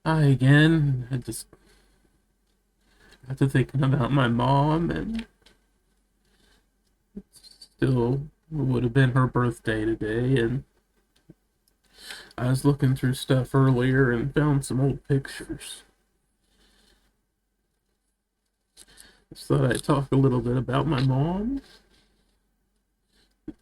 Hi again. I just got to thinking about my mom, and still would have been her birthday today. And I was looking through stuff earlier and found some old pictures. Just thought I'd talk a little bit about my mom.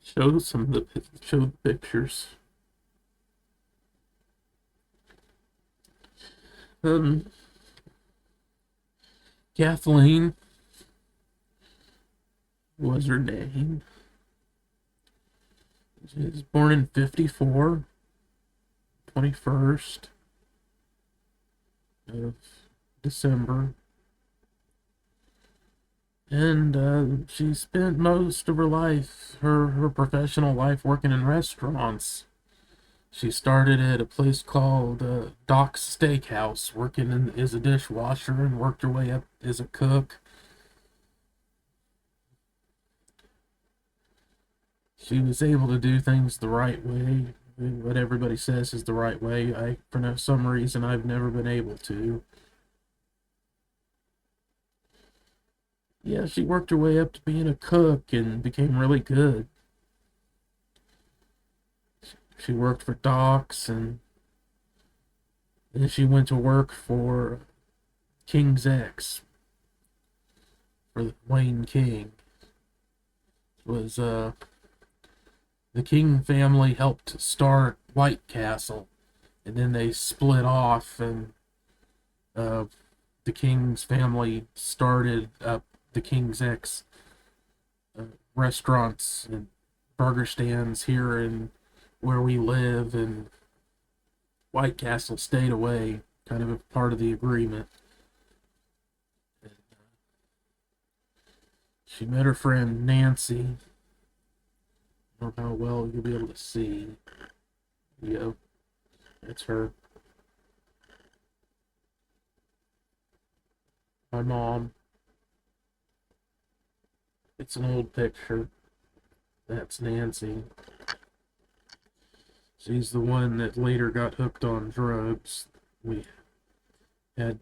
Show the pictures. Um, Kathleen was her name. She was born in 54, 21st of December. And she spent most of her life, her professional life, working in restaurants. She started at a place called Doc's Steakhouse, as a dishwasher, and worked her way up as a cook. She was able to do things the right way, what everybody says is the right way. For some reason, I've never been able to. Yeah, she worked her way up to being a cook and became really good. She worked for Doc's, and then she went to work for King's X, for Wayne King. Was The King family helped start White Castle, and then they split off, and uh, the King's family started up the King's X uh, restaurants and burger stands here in where we live, and White Castle stayed away, kind of a part of the agreement. She met her friend Nancy. I don't know how well you'll be able to see. Yep, that's her. My mom. It's an old picture. That's Nancy. She's the one that later got hooked on drugs. We had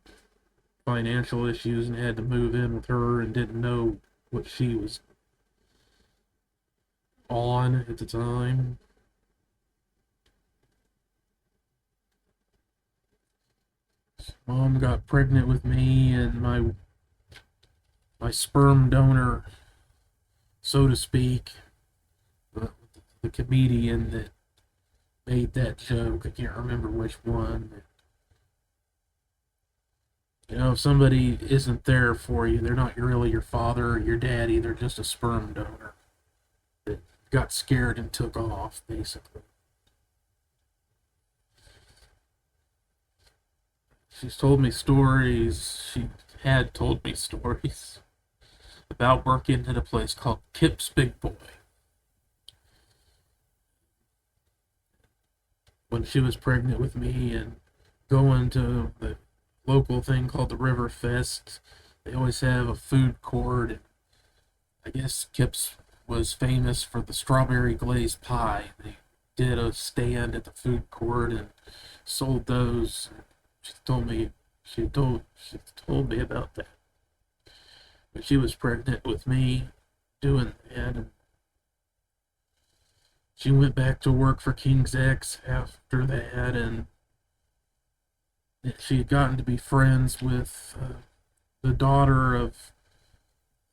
financial issues and had to move in with her and didn't know what she was on at the time. Mom got pregnant with me, and my sperm donor, so to speak, the, the comedian that made that joke, I can't remember which one. You know, if somebody isn't there for you, they're not really your father or your daddy, they're just a sperm donor that got scared and took off, basically. She's told me stories, she had told me stories about working at a place called Kip's Big Boy. When she was pregnant with me and going to the local thing called the River Fest, they always have a food court. I guess Kip's was famous for the strawberry glazed pie. They did a stand at the food court and sold those. She told me she told me about that. But she was pregnant with me doing that, and she went back to work for King's X after that, and she had gotten to be friends with the daughter of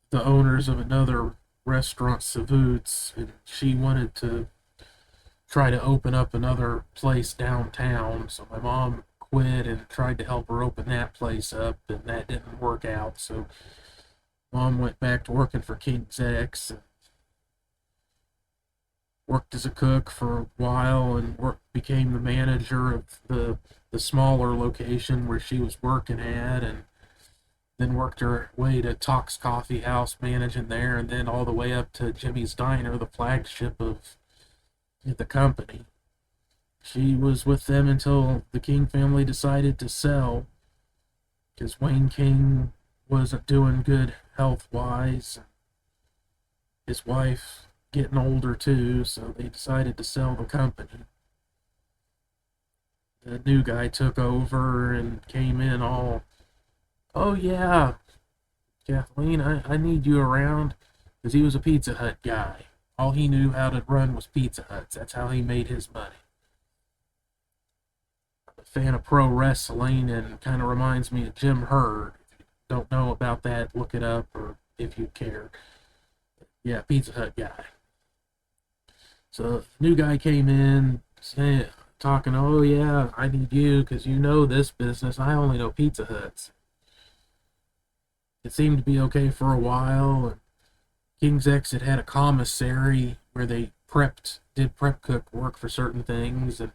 the owners of another restaurant, Savoots, and she wanted to try to open up another place downtown. So my mom quit and tried to help her open that place up, and that didn't work out. So mom went back to working for King's X, and worked as a cook for a while, and became the manager of the smaller location where she was working at, and then worked her way to Talks Coffee House, managing there, and then all the way up to Jimmy's Diner, the flagship of the company. She was with them until the King family decided to sell, because Wayne King wasn't doing good health wise. His wife getting older too, so they decided to sell the company. the new guy took over and came in all, oh yeah, Kathleen, I need you around, because he was a Pizza Hut guy. All he knew how to run was Pizza Huts. That's how he made his money. A fan of pro wrestling and kind of reminds me of Jim Herd. If you don't know about that, look it up, or if you care. Yeah, Pizza Hut guy. So new guy came in, talking, oh yeah, I need you because you know this business. I only know Pizza Huts. It seemed to be okay for a while. And King's X had a commissary where they did prep cook work for certain things, and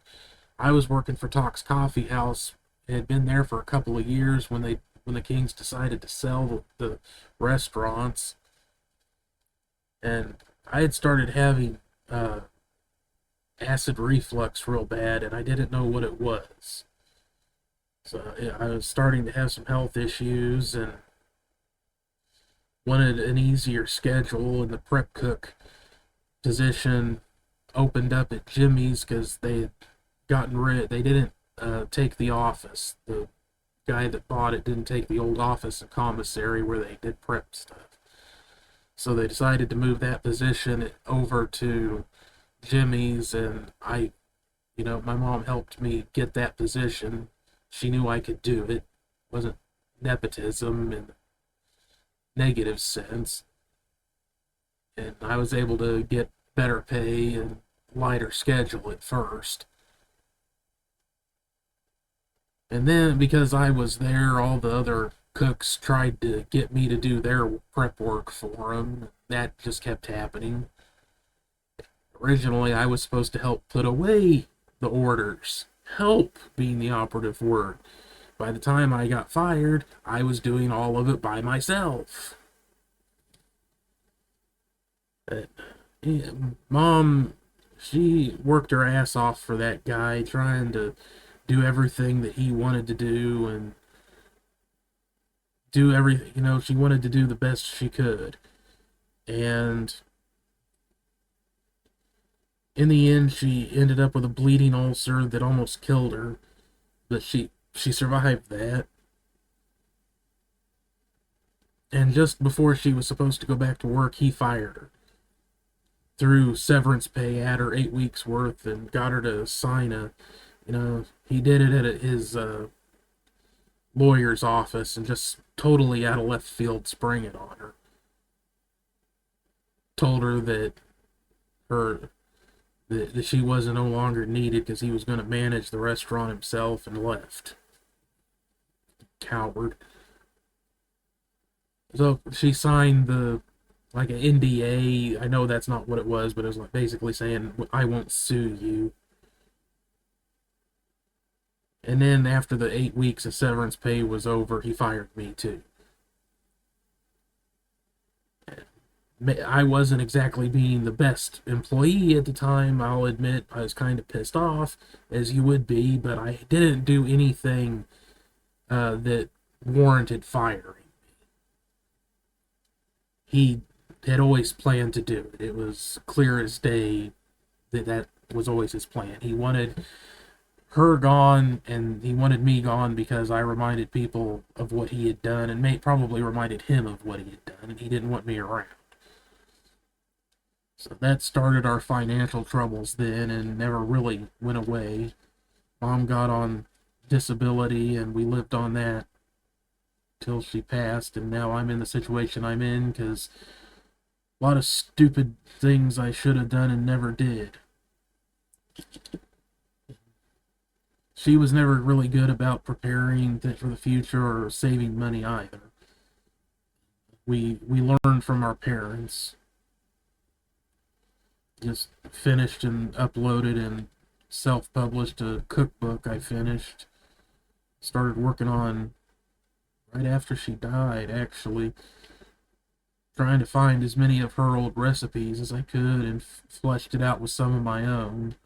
I was working for Talk's Coffee House. It had been there for a couple of years when the Kings decided to sell the restaurants, and I had started having acid reflux real bad, and I didn't know what it was. So yeah, I was starting to have some health issues and wanted an easier schedule, and the prep cook position opened up at Jimmy's because they had they didn't take the office. The guy that bought it didn't take the old office and commissary where they did prep stuff. So they decided to move that position over to Jimmy's, and my mom helped me get that position. She knew I could do it. It wasn't nepotism in the negative sense. And I was able to get better pay and lighter schedule at first. And then because I was there, all the other cooks tried to get me to do their prep work for them. That just kept happening. Originally, I was supposed to help put away the orders. Help being the operative word. By the time I got fired, I was doing all of it by myself. Mom, she worked her ass off for that guy, trying to do everything that he wanted to do and do everything. She wanted to do the best she could. And in the end, she ended up with a bleeding ulcer that almost killed her, but she survived that. And just before she was supposed to go back to work, he fired her. Threw severance pay at her, 8 weeks worth, and got her to sign he did it at his lawyer's office and just totally out of left field sprang it on her. Told her that she wasn't no longer needed because he was going to manage the restaurant himself, and left. Coward. So she signed like an NDA. I know that's not what it was, but it was like basically saying, I won't sue you. And then after the 8 weeks of severance pay was over, he fired me too. I wasn't exactly being the best employee at the time. I'll admit I was kind of pissed off, as you would be, but I didn't do anything that warranted firing. He had always planned to do it. It was clear as day that was always his plan. He wanted her gone, and he wanted me gone because I reminded people of what he had done, and probably reminded him of what he had done, and he didn't want me around. So that started our financial troubles then, and never really went away. Mom got on disability, and we lived on that till she passed, and now I'm in the situation I'm in because a lot of stupid things I should have done and never did. She was never really good about preparing for the future or saving money either. We learned from our parents. Just finished and uploaded and self-published a cookbook I finished. Started working on right after she died, actually. Trying to find as many of her old recipes as I could and fleshed it out with some of my own.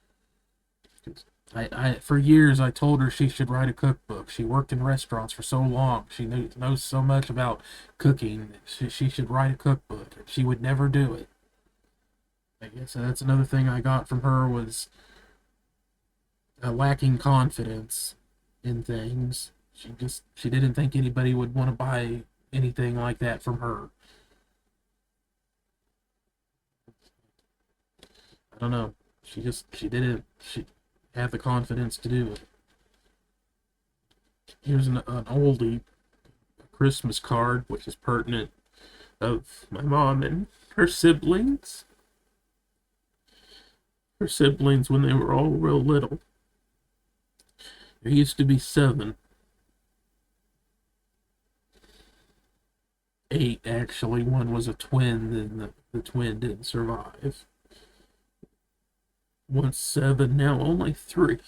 For years, I told her she should write a cookbook. She worked in restaurants for so long. She knows so much about cooking. She should write a cookbook. She would never do it. I guess that's another thing I got from her was lacking confidence in things. She didn't think anybody would want to buy anything like that from her. I don't know. She didn't she had the confidence to do it. Here's an oldie Christmas card, which is pertinent, of my mom and her siblings. Her siblings when they were all real little. There used to be 7. 8 actually. One was a twin, and the twin didn't survive. Once 7, now only 3.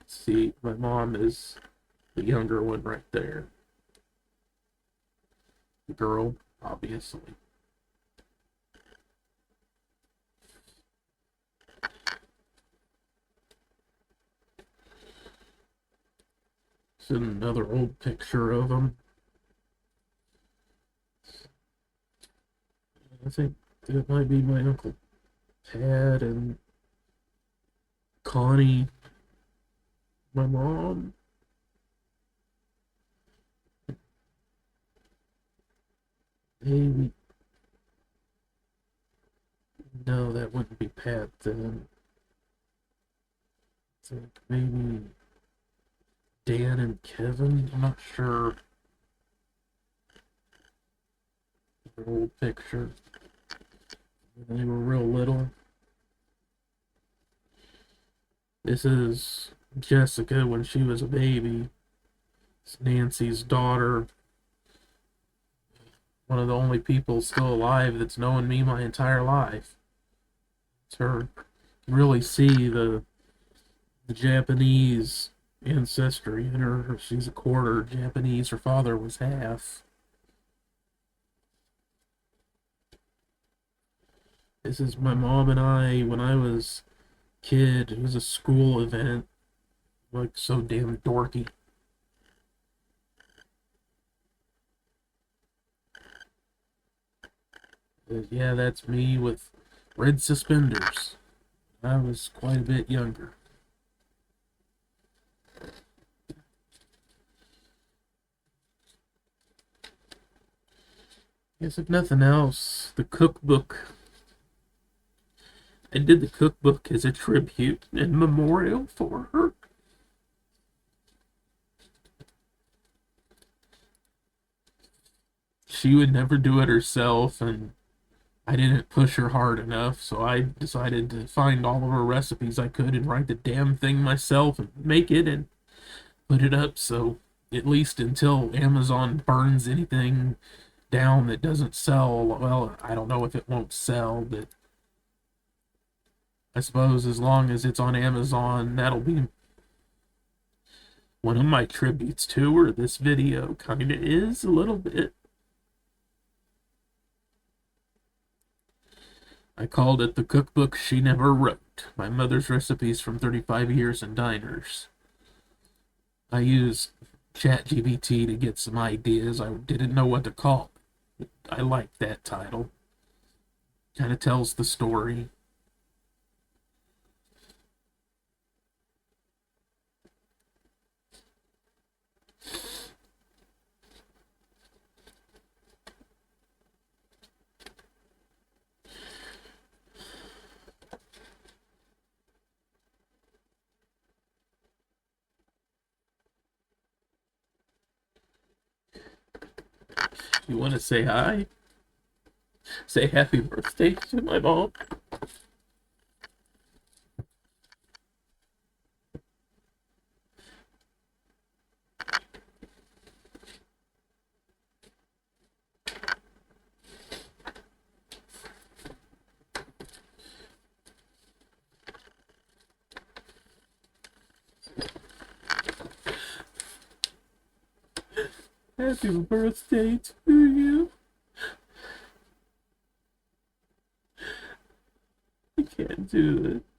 See, my mom is the younger one right there. The girl, obviously. This is another old picture of them. I think it might be my Uncle Tad and Connie, my mom. Maybe. No, that wouldn't be Pat then. I think maybe Dan and Kevin. I'm not sure. An old picture. When they were real little. This is Jessica when she was a baby. It's Nancy's daughter. One of the only people still alive that's known me my entire life. It's her. You can really see the Japanese ancestry in her. She's a quarter Japanese. Her father was half. This is my mom and I when I was a kid. It was a school event. Like, so damn dorky. Yeah, that's me with red suspenders. I was quite a bit younger. Guess if nothing else, the cookbook. I did the cookbook as a tribute and memorial for her. She would never do it herself, and I didn't push her hard enough, so I decided to find all of her recipes I could and write the damn thing myself and make it and put it up, so at least until Amazon burns anything down that doesn't sell, well, I don't know if it won't sell, but I suppose as long as it's on Amazon, that'll be one of my tributes to her. This video kinda is a little bit. I called it the cookbook she never wrote. My mother's recipes from 35 years in diners. I used ChatGPT to get some ideas. I didn't know what to call it. I like that title. Kind of tells the story. You want to say hi? Say happy birthday to my mom. Happy birthday to you. I can't do it.